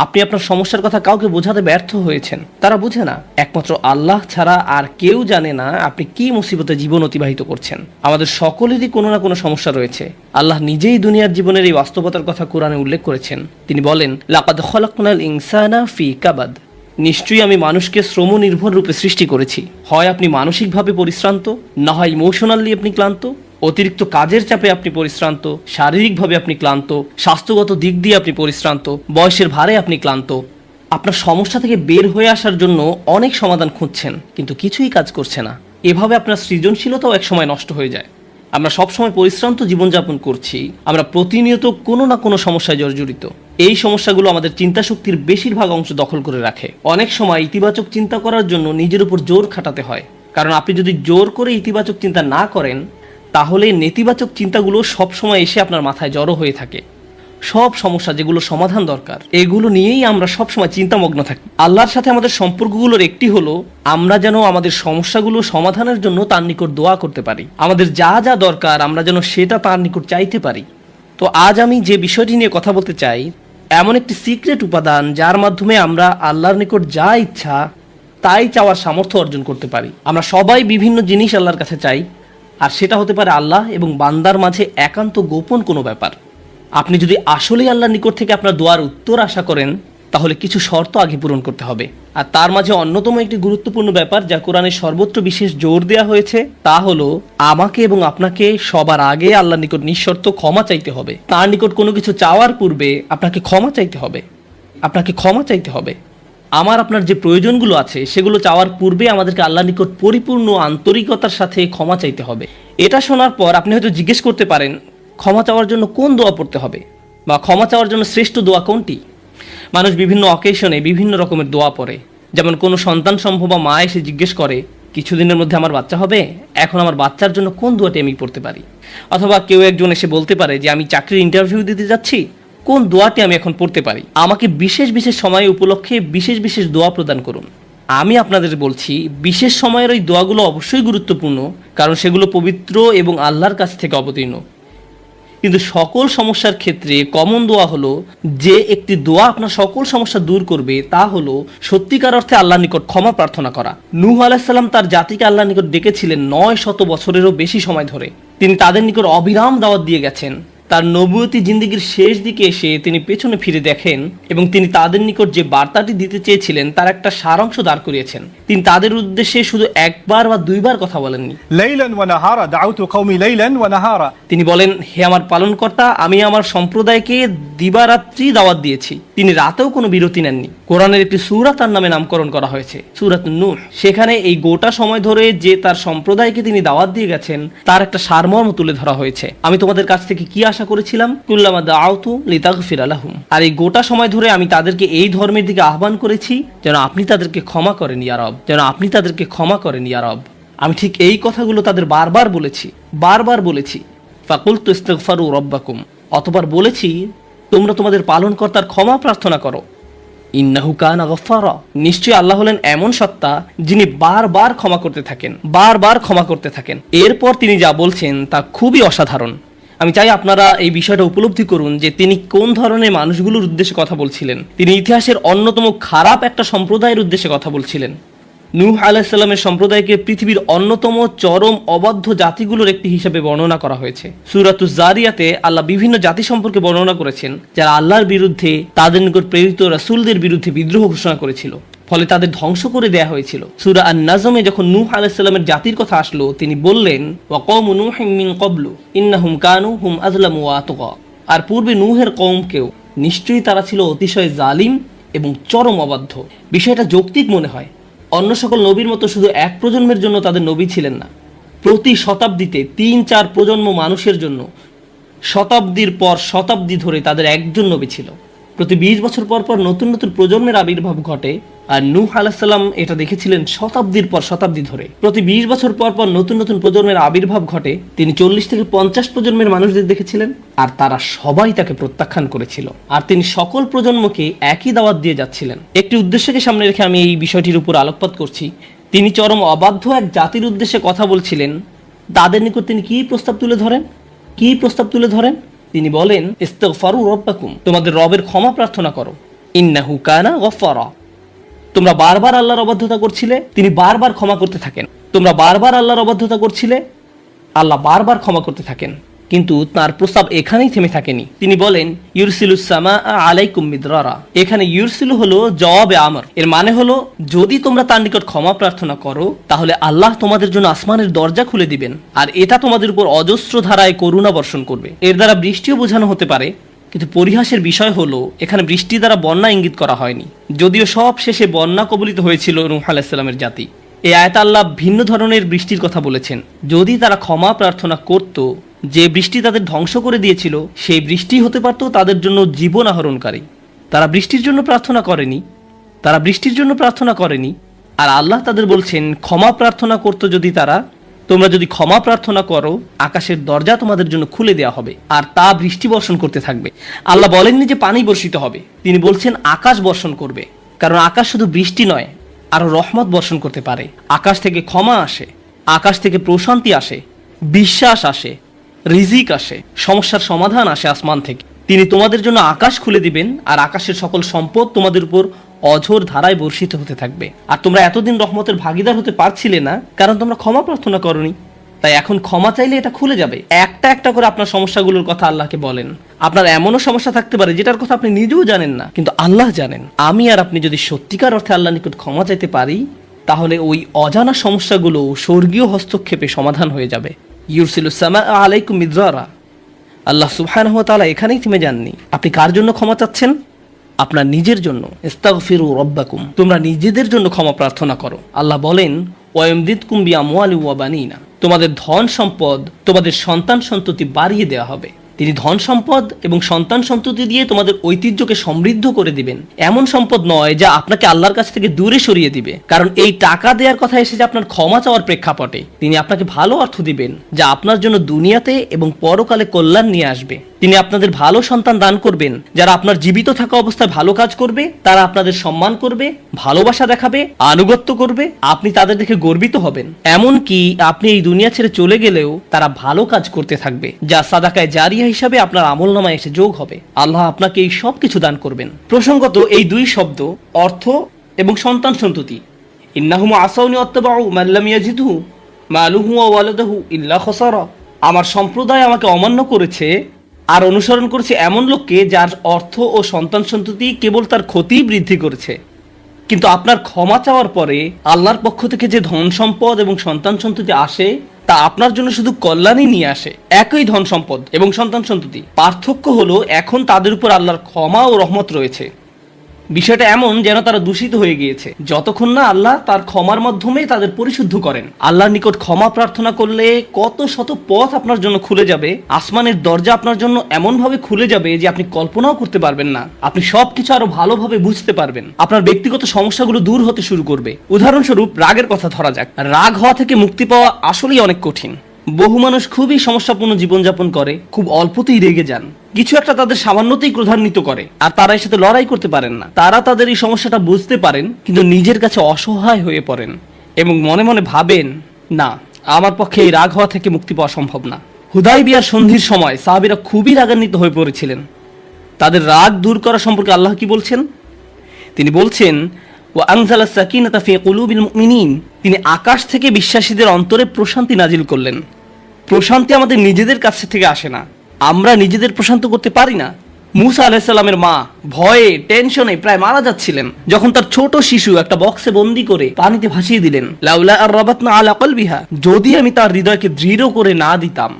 আপনি আপনার সমস্যার কথা কাউকে বোঝাতে ব্যর্থ হয়েছেন, তারা বুঝে না। একমাত্র আল্লাহ ছাড়া আর কেউ জানে না আপনি কি মুসিবতে জীবন অতিবাহিত করছেন। আমাদের সকলেরই কোনো না কোনো সমস্যা রয়েছে। আল্লাহ নিজেই দুনিয়ার জীবনের এই বাস্তবতার কথা কোরআনে উল্লেখ করেছেন। তিনি বলেন, লাকাদ খলাকনাল ইনসানা ফি কাবাদ, নিশ্চয়ই আমি মানুষকে শ্রম নির্ভর রূপে সৃষ্টি করেছি। হয় আপনি মানসিকভাবে পরিশ্রান্ত, না হয় ইমোশনালি আপনি ক্লান্ত। অতিরিক্ত কাজের চাপে আপনি পরিশ্রান্ত, শারীরিকভাবে আপনি ক্লান্ত, স্বাস্থ্যগত দিক দিয়ে আপনি পরিশ্রান্ত, বয়সের ভারে আপনি ক্লান্ত। আপনার সমস্যা থেকে বের হয়ে আসার জন্য অনেক সমাধান খুঁজছেন, কিন্তু কিছুই কাজ করছে না। এভাবে আপনার সৃজনশীলতাও একসময় নষ্ট হয়ে যায়। আমরা সবসময় পরিশ্রান্ত জীবনযাপন করছি, আমরা প্রতিনিয়ত কোনো না কোনো সমস্যায় জর্জরিত। এই সমস্যাগুলো আমাদের চিন্তা শক্তির বেশিরভাগ অংশ দখল করে রাখে। অনেক সময় ইতিবাচক চিন্তা করার জন্য নিজের উপর জোর খাটাতে হয়, কারণ আপনি যদি জোর করে ইতিবাচক চিন্তা না করেন, তাহলে নেতিবাচক চিন্তাগুলো সবসময় এসে আপনার মাথায় জড়ো হয়ে থাকে। সব সমস্যা যেগুলো সমাধান দরকার, এগুলো নিয়েই আমরা সবসময় চিন্তামগ্ন থাকি। আল্লাহর সাথে আমাদের সম্পর্কগুলোর একটি হলো আমরা যেন আমাদের সমস্যাগুলো সমাধানের জন্য তার নিকট দোয়া করতে পারি। আমাদের যা যা দরকার আমরা যেন সেটা তার নিকট চাইতে পারি। তো আজ আমি যে বিষয়টি নিয়ে কথা বলতে চাই, এমন একটি সিক্রেট উপাদান যার মাধ্যমে আমরা আল্লাহর নিকট যা ইচ্ছা তাই চাওয়ার সামর্থ্য অর্জন করতে পারি। আমরা সবাই বিভিন্ন জিনিস আল্লাহর কাছে চাই, আর সেটা হতে পারে আল্লাহ এবং বান্দার মাঝে একান্ত গোপন কোনো ব্যাপার। আপনি যদি আসলেই আল্লাহর নিকট থেকে আপনার দোয়ার উত্তর আশা করেন, তাহলে কিছু শর্ত আগে পূরণ করতে হবে। আর তার মাঝে অন্যতম একটি গুরুত্বপূর্ণ ব্যাপার যা কোরআনে সর্বত্র বিশেষ জোর দেওয়া হয়েছে, তা হলো আমাকে এবং আপনাকে সবার আগে আল্লাহর নিকট নিঃশর্ত ক্ষমা চাইতে হবে। তার নিকট কোনো কিছু চাওয়ার পূর্বে আপনাকে ক্ষমা চাইতে হবে। আপনাকে ক্ষমা চাইতে হবে। আপনার যে প্রয়োজনগুলো আছে সেগুলো চাওয়ার পূর্বে আমাদেরকে আল্লাহর নিকট পরিপূর্ণ আন্তরিকতার সাথে ক্ষমা চাইতে হবে। এটা শোনার পর আপনি হয়তো জিজ্ঞেস করতে পারেন, ক্ষমা চাওয়ার জন্য কোন দোয়া পড়তে হবে, বা ক্ষমা চাওয়ার জন্য শ্রেষ্ঠ দোয়া কোনটি? মানুষ বিভিন্ন অকেশনে বিভিন্ন রকমের দোয়া পড়ে। যেমন কোনো সন্তান সম্ভবা মা এসে জিজ্ঞেস করে, কিছুদিনের মধ্যে আমার বাচ্চা হবে, এখন আমার বাচ্চার জন্য কোন দোয়াটি আমি পড়তে পারি? অথবা কেউ একজন এসে বলতে পারে যে আমি চাকরির ইন্টারভিউ দিতে যাচ্ছি, কোন দোয়াটি আমি এখন পড়তে পারি? আমাকে বিশেষ বিশেষ সময় উপলক্ষে বিশেষ বিশেষ দোয়া প্রদান করুন। আমি আপনাদের বলছি, বিশেষ সময়ের ওই দোয়াগুলো অবশ্যই গুরুত্বপূর্ণ, কারণ সেগুলো পবিত্র এবং আল্লাহর কাছ থেকে অবতীর্ণ। কিন্তু সকল সমস্যার ক্ষেত্রে কমন দোয়া হলো, যে একটি দোয়া আপনার সকল সমস্যা দূর করবে, তা হলো সত্যিকার অর্থে আল্লাহর নিকট ক্ষমা প্রার্থনা করা। নূহ আলাইহিস সালাম তার জাতিকে আল্লাহর নিকট ডেকেছিলেন 900 বছরেরও বেশি সময় ধরে। তিনি তাদের নিকট অবিরাম দাওয়াত দিয়ে গেছেন। তার নবুয়তি জিন্দেগির শেষ দিকে এসে তিনি পেছনে ফিরে দেখেন এবং তিনি তাদের নিকট যে বার্তাটি দিতে চেয়েছিলেন তার একটা সারাংশ দাঁড় করিয়েছেন। তিনি তাদের উদ্দেশ্যে শুধু একবার বা দুইবার কথা বলেননি। লাইলান ওয়া নাহারা দাউতু কওমি লাইলান ওয়া নাহারা, তিনি বলেন, হে আমার পালনকর্তা, আমি আমার সম্প্রদায়কে দিবারাত্রি দাওয়াত দিয়েছি। তিনি রাতেও কোনো বিরতি নেননি। কোরআনের একটি সূরা তার নামে নামকরণ করা হয়েছে, সূরাত নূহ। সেখানে এই গোটা সময় ধরে যে তার সম্প্রদায়কে তিনি দাওয়াত দিয়ে গেছেন তার একটা সারমর্ম তুলে ধরা হয়েছে। আমি তোমাদের কাছ থেকে কি আশা করেছিলাম? কুল্লামা দাআউতু লিতাগফিরা লাহুম। আর এই গোটা সময় ধরে আমি তাদেরকে এই ধর্মের দিকে আহ্বান করেছি যেন আপনি তাদেরকে ক্ষমা করেন ইয়া রব, যেন আপনি তাদেরকে ক্ষমা করেন ইয়া রব। আমি ঠিক এই কথাগুলো তাদের বারবার বলেছি। ফাকুলতু ইস্তিগফারু রাব্বাকুম, অতঃপর বলেছি তোমরা তোমাদের পালনকর্তার ক্ষমা প্রার্থনা করো। ইন্নাহু কানা গফফারা, নিশ্চয়ই আল্লাহ হলেন এমন সত্তা যিনি বারবার ক্ষমা করতে থাকেন। এরপর তিনি যা বলছেন তা খুবই অসাধারণ। আমি চাই আপনারা এই বিষয়টা উপলব্ধি করুন যে তিনি কোন ধরনের মানুষগুলোর উদ্দেশ্যে কথা বলছিলেন। তিনি ইতিহাসের অন্যতম খারাপ একটা সম্প্রদায়ের উদ্দেশ্যে কথা বলছিলেন। নূহ আলাইহিস সালামের সম্প্রদায়কে পৃথিবীর অন্যতম চরম অবাধ্য জাতিগুলোর একটি হিসেবে বর্ণনা করা হয়েছে। সূরাতুজ জারিয়াতে আল্লাহ বিভিন্ন জাতি সম্পর্কে বর্ণনা করেছেন যারা আল্লাহর বিরুদ্ধে, তাদের নিকট প্রেরিত রাসূলদের বিরুদ্ধে বিদ্রোহ ঘোষণা করেছিল, ফলে তাদের ধ্বংস করে দেয়া হয়েছিল। সূরা আন-নাজমে যখন নূহ আলাইহিস সালামের জাতির কথা আসলো, তিনি বললেন, ওয়া কওমু নূহিম মিন ক্বাবলু ইন্নাহুম কানু হুম আযলামু ওয়া আতগা, আর পূর্বে নূহের কওমকেও, নিশ্চয়ই তারা ছিল অতিশয় জালিম এবং চরম অবাধ্য। বিষয়টা যৌক্তিক মনে হয়। অন্য সকল নবীর মতো শুধু এক প্রজন্মের জন্য তাদের নবী ছিলেন না, প্রতি শতাব্দীতে 3-4 প্রজন্ম মানুষের জন্য শতাব্দীর পর শতাব্দী ধরে তাদের একজন নবী ছিল। প্রতি 20 বছর পর পর নতুন নতুন প্রজন্মের আবির্ভাব ঘটে, আর নূহ আলাইহিস সালাম এটা দেখেছিলেন শতাব্দীর পর শতাব্দী ধরে। প্রতি 20 বছর পর পর নতুন নতুন প্রজন্মের আবির্ভাব ঘটে। তিনি 40 থেকে 50 প্রজন্মের মানুষদের দেখেছিলেন, আর তারা সবাই তাকে প্রত্যাখ্যান করেছিল। আর তিনি সকল প্রজন্মকে একই দাওয়াত দিয়ে যাচ্ছিলেন। একটি উদ্দেশ্যকে সামনে রেখে আমি এই বিষয়টির উপর আলোকপাত করছি। তিনি চরম অবাধ্য এক জাতির উদ্দেশ্যে কথা বলছিলেন। তাদের নিকট তিনি কি প্রস্তাব তুলে ধরেন? তিনি বলেন, ইস্তিগফারু রাব্বাকুম, তোমাদের রবের ক্ষমা প্রার্থনা করো। ইন্নাহু কানা গফফারা। তোমরা বারবার আল্লাহর অবাধ্যতা করছিলে, তিনি বারবার ক্ষমা করতে থাকেন। তোমরা বারবার আল্লাহর অবাধ্যতা করছিলে, আল্লাহ বারবার ক্ষমা করতে থাকেন। কিন্তু তার প্রস্তাব এখানেই থেমে থাকেনি। তিনি বলেন ইউরসিলুস সামা আলাইকুম মিদরারা। এখানে ইউরসিলু হলো জবাবে আমর। এর মানে হলো যদি তোমরা তার নিকট ক্ষমা প্রার্থনা করো তাহলে আল্লাহ তোমাদের জন্য আসমানের দরজা খুলে দিবেন আর এটা তোমাদের উপর অজস্র ধারায় করুণা বর্ষণ করবে। এর দ্বারা বৃষ্টিও বোঝানো হতে পারে, কিন্তু পরিহাসের বিষয় হলো এখানে বৃষ্টি দ্বারা বন্যা ইঙ্গিত করা হয়নি, যদিও সব শেষে বন্যা কবলিত হয়েছিল নূহ আলাইহিস সালামের জাতি। এই আয়াত আল্লাহ ভিন্ন ধরনের বৃষ্টির কথা বলেছেন। যদি তারা ক্ষমা প্রার্থনা করত, যে বৃষ্টি তাদের ধ্বংস করে দিয়েছিল সেই বৃষ্টি হতে পারত তাদের জন্য জীবন আহরণকারী। তারা বৃষ্টির জন্য প্রার্থনা করেনি, আর আল্লাহ তাদের বলছেন ক্ষমা প্রার্থনা করত যদি তারা, তোমরা যদি ক্ষমা প্রার্থনা করো আকাশের দরজা তোমাদের জন্য খুলে দেওয়া হবে আর তা বৃষ্টি বর্ষণ করতে থাকবে। আল্লাহ বলেননি যে পানি বর্ষিত হবে, তিনি বলছেন আকাশ বর্ষণ করবে। কারণ আকাশ শুধু বৃষ্টি নয়, আরো রহমত বর্ষণ করতে পারে। আকাশ থেকে ক্ষমা আসে, আকাশ থেকে প্রশান্তি আসে, বিশ্বাস আসে, রিজিক আসে, সমস্যার সমাধান আসে আসমান থেকে। তিনি তোমাদের জন্য আকাশ খুলে দিবেন আর আকাশের সকল সম্পদ তোমাদের উপর অঝোর ধারায় বর্ষিত হতে থাকবে। আর তোমরা এতদিন রহমতের ভাগিদার হতে পারছিলে না কারণ তোমরা ক্ষমা প্রার্থনা করনি। তাই এখন ক্ষমা চাইলে এটা খুলে যাবে। একটা একটা করে আপনার সমস্যাগুলোর কথা আল্লাহকে বলেন। আপনার এমনও সমস্যা থাকতে পারে যেটার কথা আপনি নিজেও জানেন না, কিন্তু আল্লাহ জানেন। আমি আর আপনি যদি সত্যিকার অর্থে আল্লাহ নিকট ক্ষমা চাইতে পারি তাহলে ওই অজানা সমস্যাগুলো স্বর্গীয় হস্তক্ষেপে সমাধান হয়ে যাবে। ইউরসিলুস সামা আলাইকুম মিদরারা। আল্লাহ সুবহানাহু ওয়া তাআলা এখানেই থেমে যাননি। আপনি কার জন্য ক্ষমা চাচ্ছেন? আপনার নিজের জন্য। ইস্তাগফিরু রাব্বাকুম। তোমরা নিজেদের জন্য ক্ষমা প্রার্থনা করো। আল্লাহ বলেন ওয়ায়ুমদিদকুম বিআমওয়ালি ওয়া বানিনা। তোমাদের ধন সম্পদ, তোমাদের সন্তান সন্ততি বাড়িয়ে দেওয়া হবে। তিনি ধন সম্পদ এবং সন্তান সন্ততি দিয়ে তোমাদের ঐতিহ্যকে সমৃদ্ধ করে দিবেন। এমন সম্পদ নয় যা আপনাকে আল্লাহর কাছ থেকে দূরে সরিয়ে দিবে, কারণ এই টাকা দেওয়ার কথা এসেছে আপনার ক্ষমা চাওয়ার প্রেক্ষাপটে। তিনি আপনাকে ভালো অর্থ দিবেন যা আপনার জন্য দুনিয়াতে এবং পরকালে কল্যাণ নিয়ে আসবে। তিনি আপনাদের ভালো সন্তান দান করবেন যারা আপনার জীবিত থাকা অবস্থায় ভালো কাজ করবে, তারা আপনাদের সম্মান করবে, ভালোবাসা দেখাবে, আনুগত্য করবে, আপনি তাদের দেখে গর্বিত হবেন। এমনকি আপনি এই দুনিয়া ছেড়ে চলে গেলেও তারা ভালো কাজ করতে থাকবে যা সাদাকায়ে জারিয়া হিসাবে আপনার আমলনামায় এসে যোগ হবে। আল্লাহ আপনাকে এই সব কিছু দান করবেন। প্রসঙ্গত এই দুই শব্দ অর্থ এবং সন্তান সন্ততি। ইন্নাহুম আসাউনি ওয়াত্তাবাউ মান লাম ইয়াজিদহু মালুহু ওয়া ওয়ালাদুহু ইল্লা খাসারা। আমার সম্প্রদায় আমাকে অমান্য করেছে আর অনুসরণ করেছে এমন লোককে যার অর্থ ও সন্তান সন্ততি কেবল তার ক্ষতি বৃদ্ধি করেছে। কিন্তু আপনার ক্ষমা চাওয়ার পরে আল্লাহর পক্ষ থেকে যে ধন সম্পদ এবং সন্তান সন্ততি আসে তা আপনার জন্য শুধু কল্যাণই নিয়ে আসে। একই ধন সম্পদ এবং সন্তান সন্ততি, পার্থক্য হলো এখন তাদের উপর আল্লাহর ক্ষমা ও রহমত রয়েছে। বিষয়টা এমন যেন তারা দূষিত হয়ে গিয়েছে, যতক্ষণ না আল্লাহ তার ক্ষমার মাধ্যমে তাদের পরিশুদ্ধ করেন। আল্লাহর নিকট ক্ষমা প্রার্থনা করলে কত শত পথ আপনার জন্য খুলে যাবে। আসমানের দরজা আপনার জন্য এমন ভাবে খুলে যাবে যে আপনি কল্পনাও করতে পারবেন না। আপনি সবকিছু আরো ভালোভাবে বুঝতে পারবেন। আপনার ব্যক্তিগত সমস্যাগুলো দূর হতে শুরু করবে। উদাহরণস্বরূপ রাগের কথা ধরা যাক। রাগ হওয়া থেকে মুক্তি পাওয়া আসলেই অনেক কঠিন। বহু মানুষ খুবই সমস্যাপূর্ণ জীবনযাপন করে, খুব অল্পতেই রেগে যান, কিছু একটা তাদের সামান্যতেই ক্রোধান্বিত করে, আর তারা এর সাথে লড়াই করতে পারেন না। তারা তাদের এই সমস্যাটা বুঝতে পারেন কিন্তু নিজের কাছে অসহায় হয়ে পড়েন এবং মনে মনে ভাবেন, না, আমার পক্ষে এই রাগ হওয়া থেকে মুক্তি পাওয়া সম্ভব না। হুদায়বিয়ার সন্ধির সময় সাহাবীরা খুবই রাগান্বিত হয়ে পড়েছিলেন। তাদের রাগ দূর করা সম্পর্কে আল্লাহ কি বলছেন? তিনি বলছেন ওয়া আনজালাস সাকিনাতা ফি কুলুবিল মুমিনিন। তিনি আকাশ থেকে বিশ্বাসীদের অন্তরে প্রশান্তি নাজিল করলেন। প্রশান্তি আমাদের নিজেদের কাছ থেকে আসে না, আমরা নিজেদের প্রশান্ত করতে পারি না। মুসা আলাইহিস সালামের মা ভয়ে টেনশনে প্রায় মারা যাচ্ছিলেন যখন তার ছোট শিশু একটা বক্সে বন্দি করে পানিতে ভাসিয়ে দিলেন। লাউলা আর রাবাতনা আলা কলবিহা। যদি আমি তার হৃদয়কে দৃঢ় করে না দিতাম,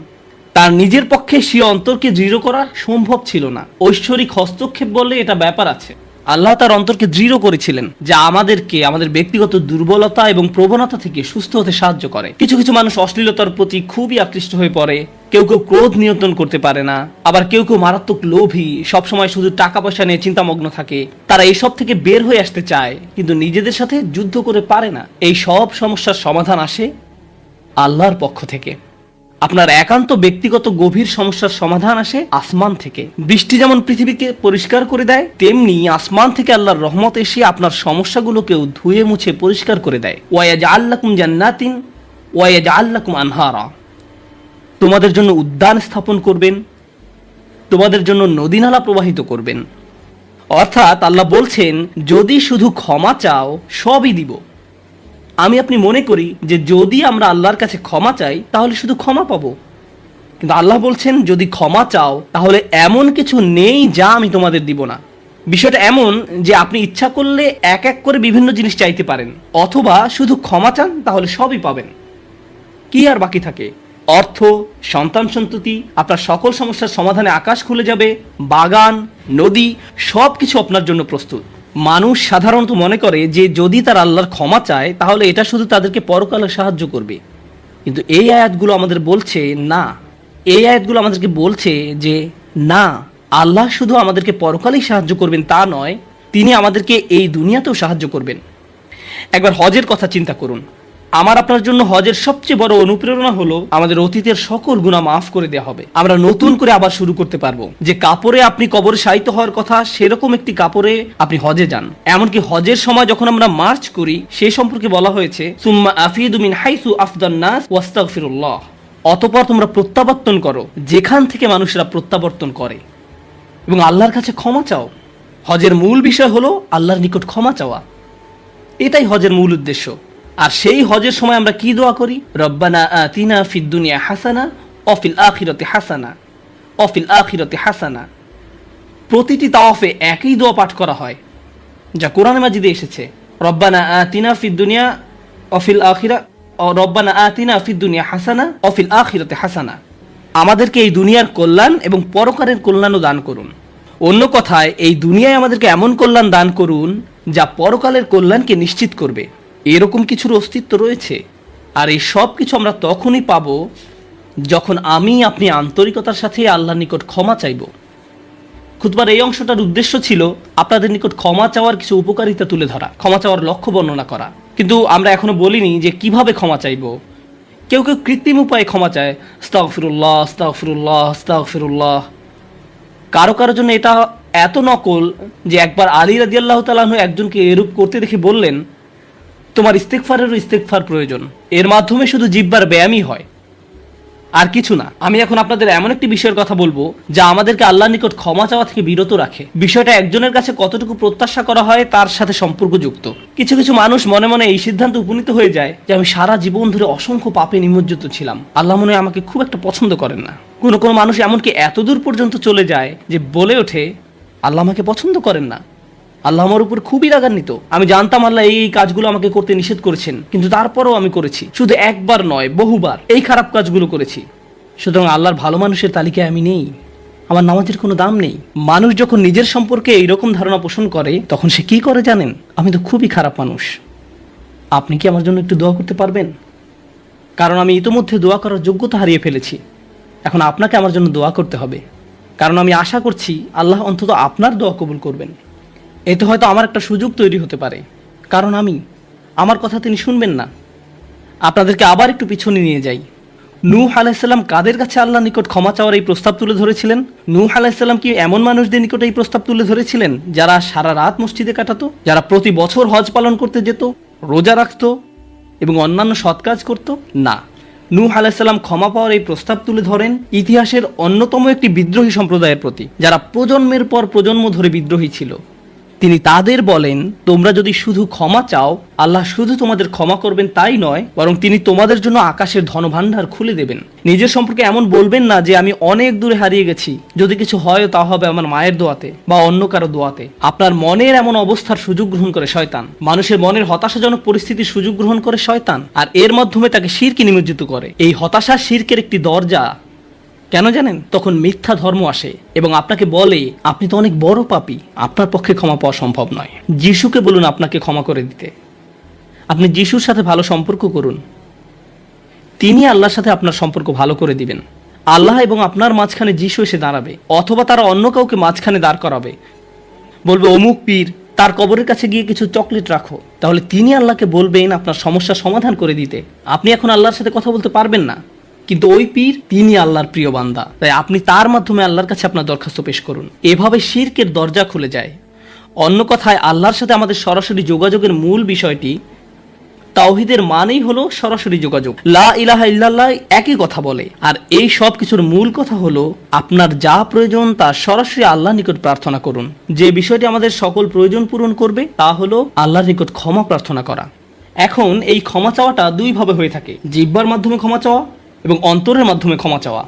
তার নিজের পক্ষে সে অন্তরকে দৃঢ় করা সম্ভব ছিল না। ঐশ্বরিক হস্তক্ষেপ বললে এটা ব্যাপার আছে। আল্লাহ তার অন্তরকে দৃঢ় করেছিলেন যা আমাদেরকে আমাদের ব্যক্তিগত দুর্বলতা এবং প্রবণতা থেকে সুস্থ হতে সাহায্য করে। কিছু কিছু মানুষ অশ্লীলতার প্রতি খুবই আকৃষ্ট হয়ে পড়ে, কেউ কেউ ক্রোধ নিয়ন্ত্রণ করতে পারে না, আবার কেউ কেউ মারাত্মক লোভী, সবসময় শুধু টাকা পয়সা নিয়ে চিন্তামগ্ন থাকে। তারা এইসব থেকে বের হয়ে আসতে চায় কিন্তু নিজেদের সাথে যুদ্ধ করে পারে না। এই সব সমস্যার সমাধান আসে আল্লাহর পক্ষ থেকে। আপনার একান্ত ব্যক্তিগত গভীর সমস্যার সমাধান আসে আসমান থেকে। বৃষ্টি যেমন পৃথিবীকে পরিষ্কার করে দেয়, তেমনি আসমান থেকে আল্লাহর রহমত এসে আপনার সমস্যাগুলোকেও ধুয়ে মুছে পরিষ্কার করে দেয়। ওয়ায়াজআল লাকুম জান্নাতিন ওয়ায়াজআল লাকুম আনহারা। তোমাদের জন্য উদ্যান স্থাপন করবেন, তোমাদের জন্য নদী নালা প্রবাহিত করবেন। অর্থাৎ আল্লাহ বলছেন যদি শুধু ক্ষমা চাও সবই দিব। আমি আপনি মনে করি যে যদি আমরা আল্লাহর কাছে ক্ষমা চাই তাহলে শুধু ক্ষমা পাবো, কিন্তু আল্লাহ বলছেন যদি ক্ষমা চাও তাহলে এমন কিছু নেই যা আমি তোমাদের দিব না। বিষয়টা এমন যে আপনি ইচ্ছা করলে এক এক করে বিভিন্ন জিনিস চাইতে পারেন, অথবা শুধু ক্ষমা চান তাহলে সবই পাবেন। কি আর বাকি থাকে? অর্থ, সন্তান সন্ততি, আপনার সকল সমস্যার সমাধানে আকাশ খুলে যাবে, বাগান, নদী সব কিছু আপনার জন্য প্রস্তুত। মানুষ সাধারণত মনে করে যে যদি তার আল্লাহর ক্ষমা চায় তাহলে এটা শুধু তাদেরকে পরকালে সাহায্য করবে, কিন্তু এই আয়াতগুলো আমাদের বলছে না। এই আয়াতগুলো আমাদেরকে বলছে যে না, আল্লাহ শুধু আমাদেরকে পরকালেই সাহায্য করবেন তা নয়, তিনি আমাদেরকে এই দুনিয়াতেও সাহায্য করবেন। একবার হজের কথা চিন্তা করুন। আমার আপনার জন্য হজের সবচেয়ে বড় অনুপ্রেরণা হলো আমাদের অতীতের সকল গুনাহ মাফ করে দেওয়া হবে, আমরা নতুন করে আবার শুরু করতে পারবো। যে কাপড়ে আপনি কবরে শায়িত হওয়ার কথা সেরকম একটি কাপড়ে আপনি হজে যান। এমনকি হজের সময় যখন আমরা মার্চ করি সেই সম্পর্কে বলা হয়েছে সুম্মা আফিদু মিন হাইসু আফদান নাস ওয়াস্তাগফিরুল্লাহ, অতঃপর তোমরা প্রত্যাবর্তন করো যেখান থেকে মানুষরা প্রত্যাবর্তন করে এবং আল্লাহর কাছে ক্ষমা চাও। হজের মূল বিষয় হলো আল্লাহর নিকট ক্ষমা চাওয়া, এটাই হজের মূল উদ্দেশ্য। আর সেই হজের সময় আমরা কি দোয়া করি? রব্বানা আতিনা ফিদ দুনিয়া হাসানা অফিল আখিরাতি হাসানা অফিল আখিরাতি হাসানা। প্রতিটি তাওয়াফে একই দোয়া পাঠ করা হয় যা কোরআনে মাজিদে এসেছে। রব্বানা আতিনা ফিদ দুনিয়া অফিল আখিরা রব্বানা আতিনা ফিদ দুনিয়া হাসানা অফিল আখিরাতি হাসানা। আমাদেরকে এই দুনিয়ার কল্যাণ এবং পরকালের কল্যাণও দান করুন। অন্য কথায় এই দুনিয়ায় আমাদেরকে এমন কল্যাণ দান করুন যা পরকালের কল্যাণকে নিশ্চিত করবে। এরকম কিছুর অস্তিত্ব রয়েছে, আর এই সব কিছু আমরা তখনই পাব যখন আমি আপনি আন্তরিকতার সাথে আল্লাহর নিকট ক্ষমা চাইব। খুতবার এই অংশটার উদ্দেশ্য ছিল আপনাদের নিকট ক্ষমা চাওয়ার কিছু উপকারিতা তুলে ধরা, ক্ষমা চাওয়ার লক্ষ্য বর্ণনা করা। কিন্তু আমরা এখনো বলিনি যে কিভাবে ক্ষমা চাইব। কেউ কেউ কৃত্রিম উপায়ে ক্ষমা চায়, আস্তাগফিরুল্লাহ আস্তাগফিরুল্লাহ আস্তাগফিরুল্লাহ। কারো কারোর জন্য এটা এত নকল যে একবার আলী রাদিয়াল্লাহু তাআলা আনহু একজনকে এরূপ করতে দেখে বললেন, তোমার ইস্তেগফারেরও ইস্তেগফার প্রয়োজন, এর মাধ্যমে শুধু জিহ্বার ব্যায়ামই হয়, আর কিছু না। আমি এখন আপনাদের এমন একটি বিষয়ের কথা বলবো যা আমাদেরকে আল্লাহর নিকট ক্ষমা চাওয়া থেকে বিরত রাখে। বিষয়টা একজনের কাছে কতটুকু প্রত্যাশা করা হয় তার সাথে সম্পর্কযুক্ত। কিছু কিছু মানুষ মনে মনে এই সিদ্ধান্ত উপনীত হয়ে যায় যে আমি সারা জীবন ধরে অসংখ্য পাপে নিমজ্জিত ছিলাম, আল্লাহ মনে হয় আমাকে খুব একটা পছন্দ করেন না। কোনো কোনো মানুষ এমনকি এতদূর পর্যন্ত চলে যায় যে বলে ওঠে আল্লাহ আমাকে পছন্দ করেন না, আল্লাহ আমার উপর খুবই রাগান্বিত। আমি জানতাম আল্লাহ এই কাজগুলো আমাকে করতে নিষেধ করেছেন, কিন্তু তারপরেও আমি করেছি। শুধু একবার নয়, বহুবার এই খারাপ কাজগুলো করেছি। সুতরাং আল্লাহর ভালো মানুষের তালিকায় আমি নেই, আমার নামাজের কোনো দাম নেই। মানুষ যখন নিজের সম্পর্কে এইরকম ধারণা পোষণ করে তখন সে কি করে জানেন? আমি তো খুবই খারাপ মানুষ। আপনি কি আমার জন্য একটু দোয়া করতে পারবেন? কারণ আমি ইতোমধ্যে দোয়া করার যোগ্যতা হারিয়ে ফেলেছি। এখন আপনাকে আমার জন্য দোয়া করতে হবে, কারণ আমি আশা করছি আল্লাহ অন্তত আপনার দোয়া কবুল করবেন। এতে হয়তো আমার একটা সুযোগ তৈরি হতে পারে, কারণ আমার কথা তিনি শুনবেন না। আপনাদেরকে আবার একটু পিছনে নিয়ে যাই। নূহ আলাইহিসসালাম কাদের কাছে আল্লাহর নিকট ক্ষমা চাওয়ার এই প্রস্তাব তুলে ধরেছিলেন? নূহ আলাইহিসসালাম কি এমন মানুষদের নিকট এই প্রস্তাব তুলে ধরেছিলেন যারা সারা রাত মসজিদে কাটাতো, যারা প্রতি বছর হজ পালন করতে যেত, রোজা রাখতো এবং অন্যান্য সৎ কাজ করত? না, নূহ আলাইহিসসালাম ক্ষমা পাওয়ার এই প্রস্তাব তুলে ধরেন ইতিহাসের অন্যতম একটি বিদ্রোহী সম্প্রদায়ের প্রতি, যারা প্রজন্মের পর প্রজন্ম ধরে বিদ্রোহী ছিল। তিনি তাদের বলেন, তোমরা যদি শুধু ক্ষমা চাও, আল্লাহ শুধু তোমাদের ক্ষমা করবেন তাই নয়, বরং তিনি তোমাদের জন্য আকাশের ধনভাণ্ডার খুলে দেবেন। নিজের সম্পর্কে এমন বলবেন না যে আমি অনেক দূরে হারিয়ে গেছি, যদি কিছু হয় তা হবে আমার মায়ের দোয়াতে বা অন্য কারো দোয়াতে। আপনার মনের এমন অবস্থার সুযোগ গ্রহণ করে শয়তান, মানুষের মনের হতাশাজনক পরিস্থিতির সুযোগ গ্রহণ করে শয়তান, আর এর মাধ্যমে তাকে শিরকে নিমজ্জিত করে। এই হতাশা শিরকের একটি দরজা। কেন জানেন? তখন মিথ্যা ধর্ম আসে এবং আপনাকে বলে আপনি তো অনেক বড় পাপী, আপনার পক্ষে ক্ষমা পাওয়া সম্ভব নয়। যিশুকে বলুন আপনাকে ক্ষমা করে দিতে। আপনি যিশুর সাথে ভালো সম্পর্ক করুন, তিনি আল্লাহর সাথে আপনার সম্পর্ক ভালো করে দিবেন। আল্লাহ এবং আপনার মাঝখানে যিশু এসে দাঁড়াবে, অথবা তারা অন্য কাউকে মাঝখানে দাঁড় করাবে, বলবে অমুক পীর, তার কবরের কাছে গিয়ে কিছু চকলেট রাখো। তাহলে তিনি আল্লাহকে বলবেন আপনার সমস্যার সমাধান করে দিতে। আপনি এখন আল্লাহর সাথে কথা বলতে পারবেন না, কিন্তু ওই পীর তিনি আল্লাহর প্রিয় বান্দা, তাই আপনি তার মাধ্যমে আল্লাহর কাছে আপনার দরখাস্ত পেশ করুন। এভাবে শিরকের দরজা খুলে যায়। অন্য কথায় আল্লাহর সাথে আমাদের সরাসরি যোগাযোগের মূল বিষয়টি তাওহীদের মানেই হলো সরাসরি যোগাযোগ। লা ইলাহা ইল্লাল্লাহ একই কথা বলে, আর এই সব কিছুর মূল কথা হলো আপনার যা প্রয়োজন তা সরাসরি আল্লাহর নিকট প্রার্থনা করুন। যে বিষয়টি আমাদের সকল প্রয়োজন পূরণ করবে তা হলো আল্লাহর নিকট ক্ষমা প্রার্থনা করা। এখন এই ক্ষমা চাওয়াটা দুই ভাবে হয়ে থাকে, জিহ্বার মাধ্যমে ক্ষমা চাওয়া এবং অন্তরের মাধ্যমে ক্ষমা চাওয়া।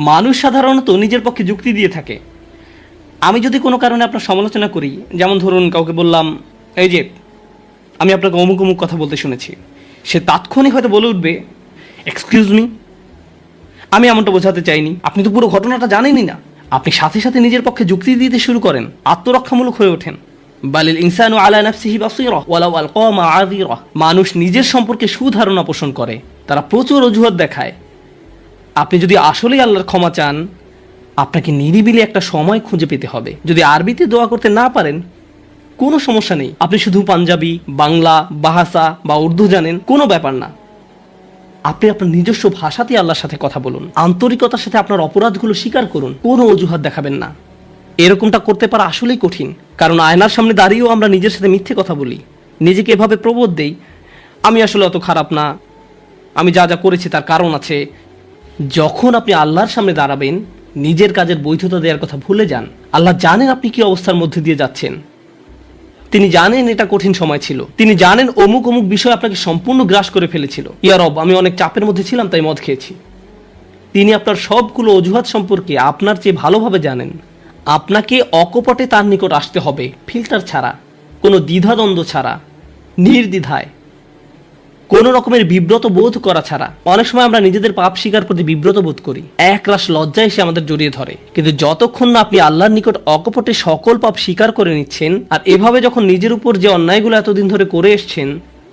মানুষ সাধারণত নিজের পক্ষে যুক্তি দিয়ে থাকে। আমি যদি কোনো কারণে আপনার সমালোচনা করি, যেমন ধরুন কাউকে বললাম, এই যে আমি আপনাকে অমুক অমুক কথা বলতে শুনেছি, সে তাৎক্ষণিক হয়তো বলে উঠবে, এক্সকিউজ মি, আমি এমনটা বোঝাতে চাইনি, আপনি তো পুরো ঘটনাটা জানেনই না। আপনি সাথে সাথে নিজের পক্ষে যুক্তি দিতে শুরু করেন, আত্মরক্ষামূলক হয়ে ওঠেন। বালিল ইনসানু আলা নাফসিহি বাসীরা ওয়ালাউ আলকা মাআযিরা। মানুষ নিজের সম্পর্কে সুধারণা পোষণ করে, তারা প্রচুর অজুহাত দেখায়। আপনি যদি আসলেই আল্লাহর ক্ষমা চান, আপনাকে নিরিবিলি একটা সময় খুঁজে পেতে হবে। যদি আরবিতে দোয়া করতে না পারেন, কোনো সমস্যা নেই, আপনি শুধু পাঞ্জাবি, বাংলা, বাহাসা বা উর্দু জানেন, কোনো ব্যাপার না। আপনি আপনার নিজস্ব ভাষাতেই আল্লাহর সাথে কথা বলুন, আন্তরিকতার সাথে আপনার অপরাধগুলো স্বীকার করুন, কোনো অজুহাত দেখাবেন না। এরকমটা করতে পারা আসলেই কঠিন, কারণ আয়নার সামনে দাঁড়িয়েও আমরা নিজের সাথে মিথ্যে কথা বলি, নিজেকে এভাবে প্রবোধ দেই, আমি আসলে অত খারাপ না, আমি যা যা করেছি তার কারণ আছে। যখন আপনি আল্লাহর সামনে দাঁড়াবেন, নিজের কাজের বৈধতা দেওয়ার কথা ভুলে যান। আল্লাহ জানেন আপনি কি অবস্থার মধ্যে দিয়ে যাচ্ছেন, তিনি জানেন এটা কঠিন সময় ছিল, তিনি জানেন অমুক অমুক বিষয় আপনাকে সম্পূর্ণ গ্রাস করে ফেলেছিল। ইয়া রব, আমি অনেক চাপের মধ্যে ছিলাম তাই মদ খেয়েছি। তিনি আপনার সবগুলো অজুহাত সম্পর্কে আপনার চেয়ে ভালোভাবে জানেন। আপনাকে অকপটে তার নিকট আসতে হবে, ফিল্টার ছাড়া, কোনো দ্বিধাদ্বন্দ্ব ছাড়া, নির্দ্বিধায়, কোনো রকমের বিব্রত বোধ করা ছাড়া। অনেক সময় আমরা নিজেদের পাপ স্বীকার করতে বিব্রত বোধ করি, একরাশ লজ্জা এসে আমাদের জড়িয়ে ধরে। কিন্তু যতক্ষণ না আপনি আল্লাহর নিকট অকপটে সকল পাপ স্বীকার করে নিচ্ছেন, আর এভাবে যখন নিজের উপর যে অন্যায়গুলো এতদিন ধরে করে এসছেন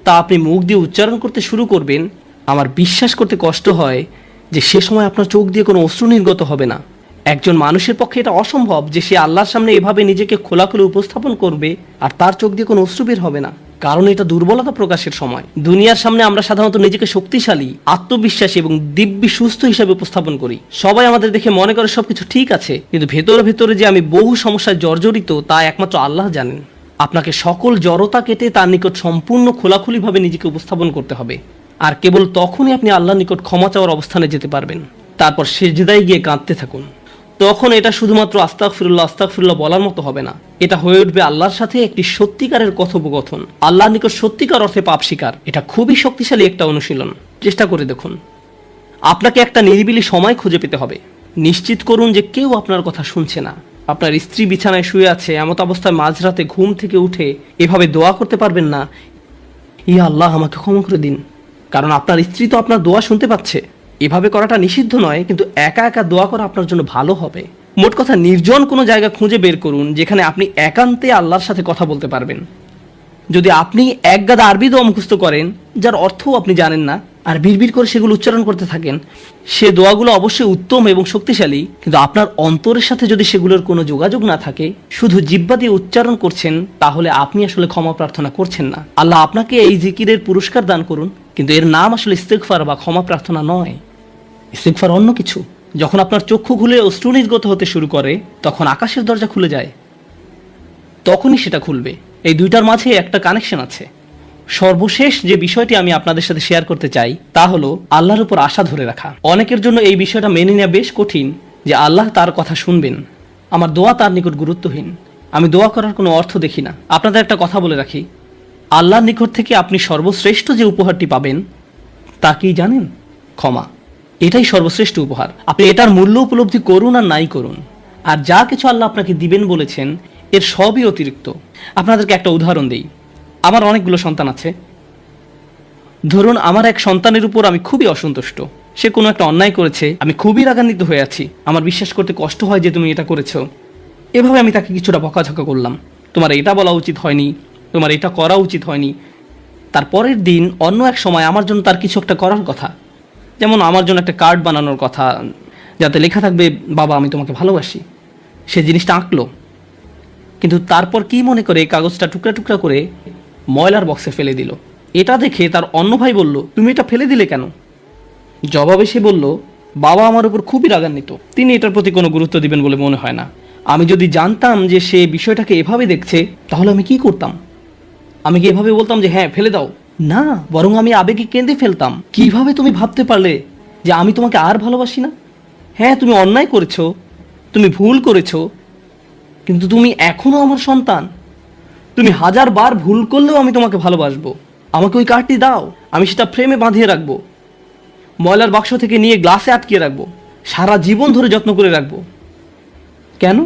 তা আপনি মুখ দিয়ে উচ্চারণ করতে শুরু করবেন, আমার বিশ্বাস করতে কষ্ট হয় যে সে সময় আপনার চোখ দিয়ে কোনো অশ্রু নির্গত হবে না। একজন মানুষের পক্ষে এটা অসম্ভব যে সে আল্লাহর সামনে এভাবে নিজেকে খোলাখুলি উপস্থাপন করবে আর তার চোখ দিয়ে কোনো অশ্রু বের হবে না, কারণ এটা দুর্বলতা প্রকাশের সময়। দুনিয়ার সামনে আমরা সাধারণত নিজেকে শক্তিশালী, আত্মবিশ্বাসী এবং দিব্যি সুস্থ হিসেবে উপস্থাপন করি। সবাই আমাদের দেখে মনে করে সবকিছু ঠিক আছে, কিন্তু ভেতরে ভেতরে যে আমি বহু সমস্যায় জর্জরিত তা একমাত্র আল্লাহ জানেন। আপনাকে সকল জড়তা কেটে তার নিকট সম্পূর্ণ খোলাখুলিভাবে নিজেকে উপস্থাপন করতে হবে, আর কেবল তখনই আপনি আল্লাহর নিকট ক্ষমা চাওয়ার অবস্থানে যেতে পারবেন। তারপর সিজদায় গিয়ে কাঁদতে থাকুন। তখন এটা শুধুমাত্র আস্তাগফিরুল্লাহ আস্তাগফিরুল্লাহ বলার মতো হবে না, এটা হয়ে উঠবে আল্লাহর সাথে একটি সত্যিকারের কথোপকথন, আল্লাহর নিকট সত্যিকার অর্থে পাপ স্বীকার। এটা খুবই শক্তিশালী একটা অনুশীলন, চেষ্টা করে দেখুন। আপনাকে একটা নিরিবিলি সময় খুঁজে পেতে হবে। নিশ্চিত করুন যে কেউ আপনার কথা শুনছে না। আপনার স্ত্রী বিছানায় শুয়ে আছে, এমত অবস্থায় মাঝরাতে ঘুম থেকে উঠে এভাবে দোয়া করতে পারবেন না, ইয়া আল্লাহ আমাকে ক্ষমা করে দিন, কারণ আপনার স্ত্রী তো আপনার দোয়া শুনতে পাচ্ছে। এভাবে করাটা নিষিদ্ধ নয়, কিন্তু একা একা দোয়া করা আপনার জন্য ভালো হবে। মোট কথা, নির্জন কোনো জায়গা খুঁজে বের করুন যেখানে আপনি একান্তে আল্লাহর সাথে কথা বলতে পারবেন। যদি আপনি এক গাদা আরবি দোয়া মুখস্থ করেন যার অর্থও আপনি জানেন না, আর বিড়বিড় করে সেগুলো উচ্চারণ করতে থাকেন, সে দোয়াগুলো অবশ্যই উত্তম এবং শক্তিশালী, কিন্তু আপনার অন্তরের সাথে যদি সেগুলোর কোনো যোগাযোগ না থাকে, শুধু জিহ্বা দিয়ে উচ্চারণ করছেন, তাহলে আপনি আসলে ক্ষমা প্রার্থনা করছেন না। আল্লাহ আপনাকে এই জিকিরের পুরস্কার দান করুন, কিন্তু এর নাম আসলে ইস্তেগফার বা ক্ষমা প্রার্থনা নয়। ইস্তেগফার অন্য কিছু। যখন আপনার চক্ষু খুলে অশ্রু নির্গত হতে শুরু করে, তখন আকাশের দরজা খুলে যায়, তখনই সেটা খুলবে। এই দুইটার মাঝে একটা কানেকশন আছে। সর্বশেষ যে বিষয়টি আমি আপনাদের সাথে শেয়ার করতে চাই তা হলো আল্লাহর উপর আশা ধরে রাখা। অনেকের জন্য এই বিষয়টা মেনে নেওয়া বেশ কঠিন যে আল্লাহ তার কথা শুনবেন, আমার দোয়া তার নিকট গুরুত্বহীন, আমি দোয়া করার কোনো অর্থ দেখি না। আপনাদের একটা কথা বলে রাখি, আল্লাহর নিকট থেকে আপনি সর্বশ্রেষ্ঠ যে উপহারটি পাবেন তা কি জানেন? ক্ষমা। এটাই সর্বশ্রেষ্ঠ উপহার। আপনি এটার মূল্য উপলব্ধি করুন আর নাই করুন, আর যা কিছু আল্লাহ আপনাকে দিবেন বলেছেন এর সবই অতিরিক্ত। আপনাদেরকে একটা উদাহরণ দেই। আমার অনেকগুলো সন্তান আছে। ধরুন আমার এক সন্তানের উপর আমি খুবই অসন্তুষ্ট, সে কোনো একটা অন্যায় করেছে, আমি খুবই রাগান্বিত হয়ে আছি, আমার বিশ্বাস করতে কষ্ট হয় যে তুমি এটা করেছো। এভাবে আমি তাকে কিছুটা বকাঝকা করলাম, তোমার এটা বলা উচিত হয়নি, তোমার এটা করা উচিত হয়নি। তারপরের দিন অন্য এক সময় আমার জন্য তার কিছু একটা করার কথা, যেমন আমার জন্য একটা কার্ড বানানোর কথা যাতে লেখা থাকবে বাবা আমি তোমাকে ভালোবাসি। সে জিনিসটা আঁকলো, কিন্তু তারপর কি মনে করে কাগজটা টুকরা টুকরা করে ময়লার বক্সে ফেলে দিল। এটা দেখে তার অন্য ভাই বলল, তুমি এটা ফেলে দিলে কেন? জবাবে সে বলল, বাবা আমার উপর খুবই রাগান্বিত, তিনি এটার প্রতি কোনো গুরুত্ব দিবেন বলে মনে হয় না। আমি যদি জানতাম যে সে বিষয়টাকে এভাবে দেখছে তাহলে আমি কি করতাম? আমি কি এভাবে বলতাম যে হ্যাঁ ফেলে দাও, না, বরং আমি আবেগে কেঁদে ফেলতাম। কিভাবে তুমি ভাবতে পারলে যে আমি তোমাকে আর ভালোবাসি না? হ্যাঁ, তুমি অন্যায় করেছো, তুমি ভুল করেছো, কিন্তু তুমি এখনো আমার সন্তান। তুমি 1000 বার ভুল করলেও আমি তোমাকে ভালোবাসবো। আমাকে ওই কার্ডটি দাও, আমি সেটা ফ্রেমে বাঁধিয়ে রাখবো, ময়লার বাক্স থেকে নিয়ে গ্লাসে আটকে রাখবো, সারা জীবন ধরে যত্ন করে রাখবো। কেন?